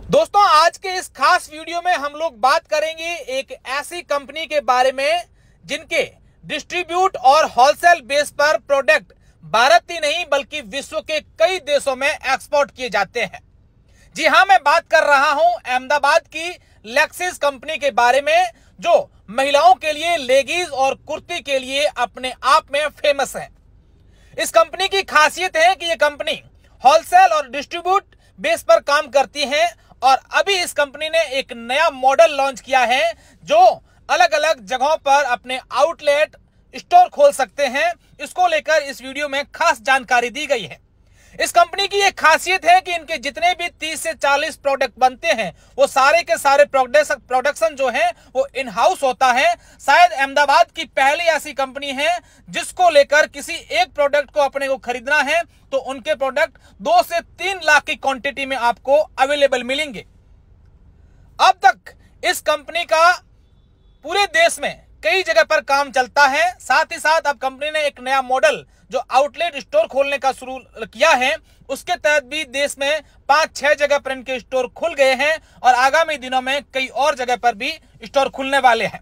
दोस्तों, आज के इस खास वीडियो में हम लोग बात करेंगे एक ऐसी कंपनी के बारे में जिनके डिस्ट्रीब्यूट और होलसेल बेस पर प्रोडक्ट भारत ही नहीं बल्कि विश्व के कई देशों में एक्सपोर्ट किए जाते हैं। जी हां, मैं बात कर रहा हूं अहमदाबाद की लेक्सिस कंपनी के बारे में, जो महिलाओं के लिए लेगीज और कुर्ती के लिए अपने आप में फेमस है। इस कंपनी की खासियत है कि यह कंपनी होलसेल और डिस्ट्रीब्यूट बेस पर काम करती है और अभी इस कंपनी ने एक नया मॉडल लॉन्च किया है जो अलग अलग जगहों पर अपने आउटलेट स्टोर खोल सकते हैं। इसको लेकर इस वीडियो में खास जानकारी दी गई है। इस कंपनी की एक खासियत है कि इनके जितने भी 30 से 40 प्रोडक्ट बनते हैं वो सारे के सारे प्रोडक्शन जो है वो इन हाउस होता है। शायद अहमदाबाद की पहली ऐसी कंपनी है जिसको लेकर किसी एक प्रोडक्ट को अपने को खरीदना है तो उनके प्रोडक्ट 2 से 3 लाख की क्वांटिटी में आपको अवेलेबल मिलेंगे। अब तक इस कंपनी का पूरे देश में कई जगह पर काम चलता है। साथ ही साथ अब कंपनी ने एक नया मॉडल जो आउटलेट स्टोर खोलने का शुरू किया है, उसके तहत भी देश में 5-6 जगह पर इनके स्टोर खुल गए हैं और आगामी दिनों में कई और जगह पर भी स्टोर खुलने वाले हैं।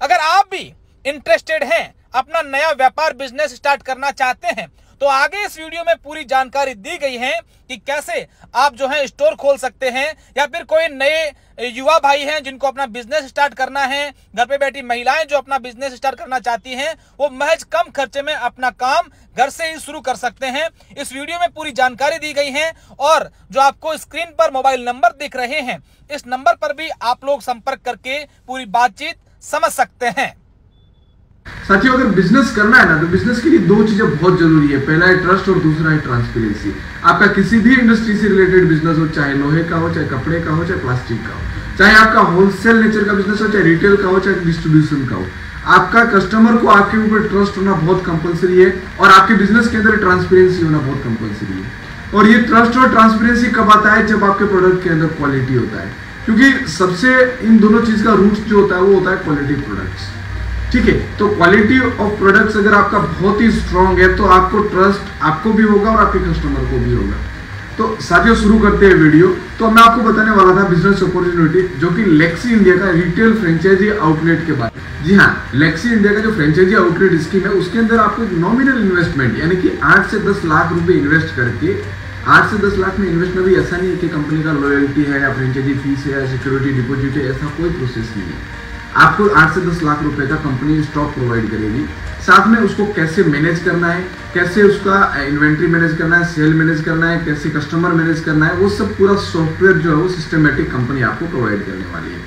अगर आप भी इंटरेस्टेड हैं, अपना नया व्यापार बिजनेस स्टार्ट करना चाहते हैं, तो आगे इस वीडियो में पूरी जानकारी दी गई है कि कैसे आप जो है स्टोर खोल सकते हैं, या फिर कोई नए युवा भाई हैं जिनको अपना बिजनेस स्टार्ट करना है, घर पे बैठी महिलाएं जो अपना बिजनेस स्टार्ट करना चाहती हैं, वो महज कम खर्चे में अपना काम घर से ही शुरू कर सकते हैं। इस वीडियो में पूरी जानकारी दी गई है और जो आपको स्क्रीन पर मोबाइल नंबर दिख रहे हैं, इस नंबर पर भी आप लोग संपर्क करके पूरी बातचीत समझ सकते हैं। साथियों, अगर बिजनेस करना है ना तो बिजनेस के लिए 2 चीजें बहुत जरूरी है। पहला है ट्रस्ट और दूसरा है ट्रांसपेरेंसी। आपका किसी भी इंडस्ट्री से रिलेटेड बिजनेस हो, चाहे लोहे का हो, चाहे कपड़े का हो, चाहे प्लास्टिक का हो, चाहे आपका होलसेल नेचर का बिजनेस हो, चाहे रिटेल का हो, चाहे डिस्ट्रीब्यूशन का हो, आपका कस्टमर को आपके ऊपर ट्रस्ट होना बहुत कंपलसरी है और आपके बिजनेस के अंदर ट्रांसपेरेंसी होना बहुत कंपलसरी है। और ये ट्रस्ट और ट्रांसपेरेंसी कब आता है? जब आपके प्रोडक्ट के अंदर क्वालिटी होता है, क्योंकि सबसे इन दोनों चीज का रूट जो होता है वो होता है क्वालिटी प्रोडक्ट्स। ठीक है, तो क्वालिटी ऑफ प्रोडक्ट्स अगर आपका बहुत ही स्ट्रांग है तो आपको ट्रस्ट आपको भी होगा और आपके कस्टमर को भी होगा। तो साथियों, शुरू करते हैं वीडियो। तो मैं आपको बताने वाला था बिजनेस अपॉर्चुनिटी जो कि लेक्सी इंडिया का रिटेल फ्रेंचाइजी आउटलेट के बारे में। जी हाँ, लेक्सी इंडिया का जो फ्रेंचाइजी आउटलेट स्कीम है उसके अंदर आपको नॉमिनल इन्वेस्टमेंट यानी कि 8 से 10 लाख रुपए इन्वेस्ट करके, 8 से 10 लाख में इन्वेस्ट में भी ऐसा नहीं है कि कंपनी का लॉयल्टी है या फ्रेंचाइजी फीस है या सिक्योरिटी डिपॉजिट है, ऐसा कोई प्रोसेस नहीं है। आपको 8 से 10 लाख रुपए का कंपनी स्टॉक प्रोवाइड करेगी। साथ में उसको कैसे मैनेज करना है, कैसे उसका इन्वेंट्री मैनेज करना है, सेल मैनेज करना है, कैसे कस्टमर मैनेज करना है, वो सब पूरा सॉफ्टवेयर जो है वो सिस्टमेटिक कंपनी आपको प्रोवाइड करने वाली है।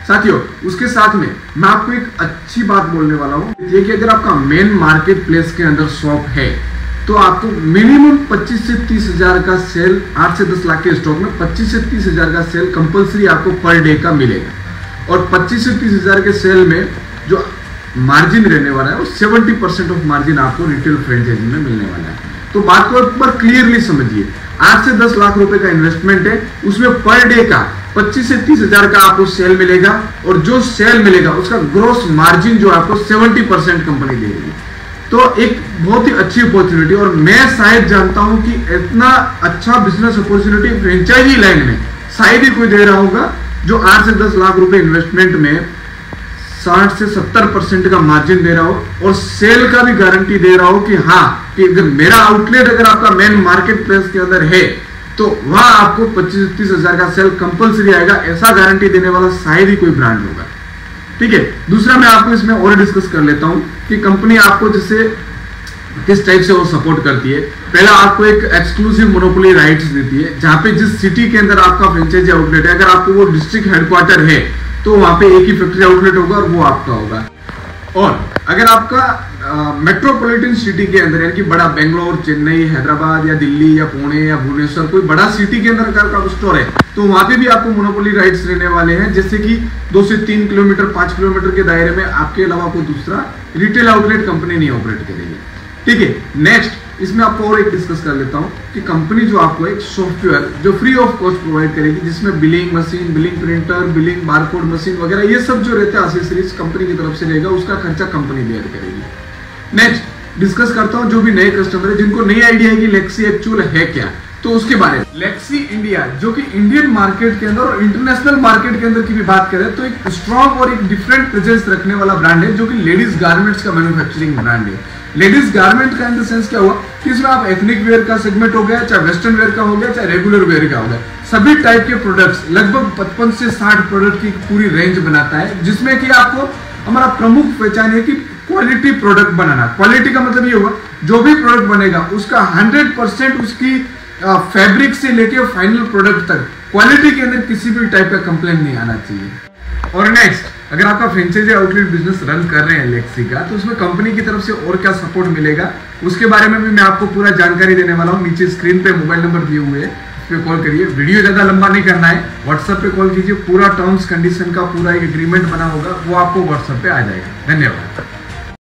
साथियों, उसके साथ में मैं आपको एक अच्छी बात बोलने वाला हूँ, ये कि अगर आपका मेन मार्केट प्लेस के अंदर शॉप है तो आपको मिनिमम 25 से 30 हजार का सेल, 8 से 10 लाख के स्टॉक में 25 से 30 हजार का सेल कंपल्सरी आपको पर डे का मिलेगा। और 25 से 30 हजार के सेल में जो मार्जिन रहने वाला है वो 70% ऑफ मार्जिन आपको रिटेल फ्रेंचाइजी में मिलने वाला है। तो बात को एक बार क्लियरली समझिए, 8 से 10 लाख रुपए का इन्वेस्टमेंट है, उसमें पर डे का 25 से 30 हजार का आपको सेल मिलेगा और जो सेल मिलेगा उसका ग्रोस मार्जिन जो आपको 70% कंपनी देगी। तो एक बहुत ही अच्छी अपॉर्चुनिटी, और मैं शायद जानता हूं कि इतना अच्छा बिजनेस अपॉर्चुनिटी फ्रेंचाइजी लाइन में शायद ही कोई दे रहा होगा जो 8 से 10 लाख रुपए इन्वेस्टमेंट में 60 से 70% का मार्जिन दे रहा हो और सेल का भी गारंटी दे रहा हो कि हाँ, कि अगर मेरा आउटलेट अगर आपका मेन मार्केट प्लेस के अंदर है तो वहां आपको 25 से 30 हजार का सेल कंपलसरी आएगा। ऐसा गारंटी देने वाला शायद ही कोई ब्रांड होगा। ठीक है, दूसरा मैं आपको इसमें और डिस्कस कर लेता हूं कि कंपनी आपको जैसे किस टाइप से वो सपोर्ट करती है। पहला, आपको एक एक्सक्लूसिव मोनोपोली राइट्स देती है, जहां पे जिस सिटी के अंदर आपका फ्रेंचाइजी आउटलेट है, अगर आपको वो डिस्ट्रिक्ट हेडक्वार्टर है तो वहां पे एक ही फैक्ट्री आउटलेट होगा और वो आपका होगा। और अगर आपका मेट्रोपॉलिटन सिटी के अंदर यानी कि बड़ा बेंगलोर, चेन्नई, हैदराबाद या दिल्ली या पुणे या भुवनेश्वर, कोई बड़ा सिटी के अंदर का स्टोर है तो वहां पे भी आपको मोनोपोली राइट्स रहने वाले हैं। जैसे कि 2 से 3 किलोमीटर, 5 किलोमीटर के दायरे में आपके अलावा कोई दूसरा रिटेल आउटलेट कंपनी नहीं ऑपरेट करेगी। ठीक है, नेक्स्ट इसमें आपको और एक डिस्कस कर लेता हूं कि कंपनी जो आपको एक सॉफ्टवेयर जो फ्री ऑफ कॉस्ट प्रोवाइड करेगी, जिसमें billing machine, billing printer, billing barcode machine वगैरह ये सब जो रहता है एक्सेसरीज कंपनी की तरफ से रहेगा, उसका खर्चा कंपनी बेयर करेगी। नेक्स्ट डिस्कस करता हूं जो भी नए कस्टमर है जिनको नई आइडिया है कि लेक्सी एक्चुअल है क्या, तो उसके बारे में लेक्सी इंडिया, जो कि इंडियन मार्केट के अंदर और इंटरनेशनल मार्केट के अंदर की भी बात करें तो एक स्ट्रॉन्ग और एक डिफरेंट प्रेजेंस रखने वाला ब्रांड है, जो कि लेडीज गारमेंट्स का मैन्युफैक्चरिंग ब्रांड है। लेडीज गारमेंट का इन द सेंस क्या हुआ कि इसमें आप एथनिक वेयर का सेगमेंट हो गया, चाहे वेस्टर्न वेयर का हो गया, चाहे रेगुलर वेयर का हो गया, सभी टाइप के प्रोडक्ट्स, लगभग 55 से 60 प्रोडक्ट की पूरी रेंज बनाता है, जिसमें कि आपको हमारा प्रमुख पहचान है कि क्वालिटी प्रोडक्ट बनाना। क्वालिटी का मतलब ये हुआ जो भी प्रोडक्ट बनेगा उसका 100% उसकी फैब्रिक से लेके फाइनल प्रोडक्ट तक क्वालिटी के अंदर किसी भी टाइप का कंप्लेंट नहीं आना चाहिए। और नेक्स्ट, अगर आपका फ्रेंचाइजी आउटलेट बिजनेस रन कर रहे हैं लेक्सी का, तो उसमें कंपनी की तरफ से और क्या सपोर्ट मिलेगा उसके बारे में भी मैं आपको पूरा जानकारी देने वाला हूँ। नीचे स्क्रीन पे मोबाइल नंबर दिए हुए हैं, उस पर कॉल करिए। वीडियो ज्यादा लंबा नहीं करना है, व्हाट्सएप पे कॉल कीजिए, पूरा टर्म्स कंडीशन का पूरा एक एग्रीमेंट बना होगा वो आपको व्हाट्सएप पे आ जाएगा। धन्यवाद।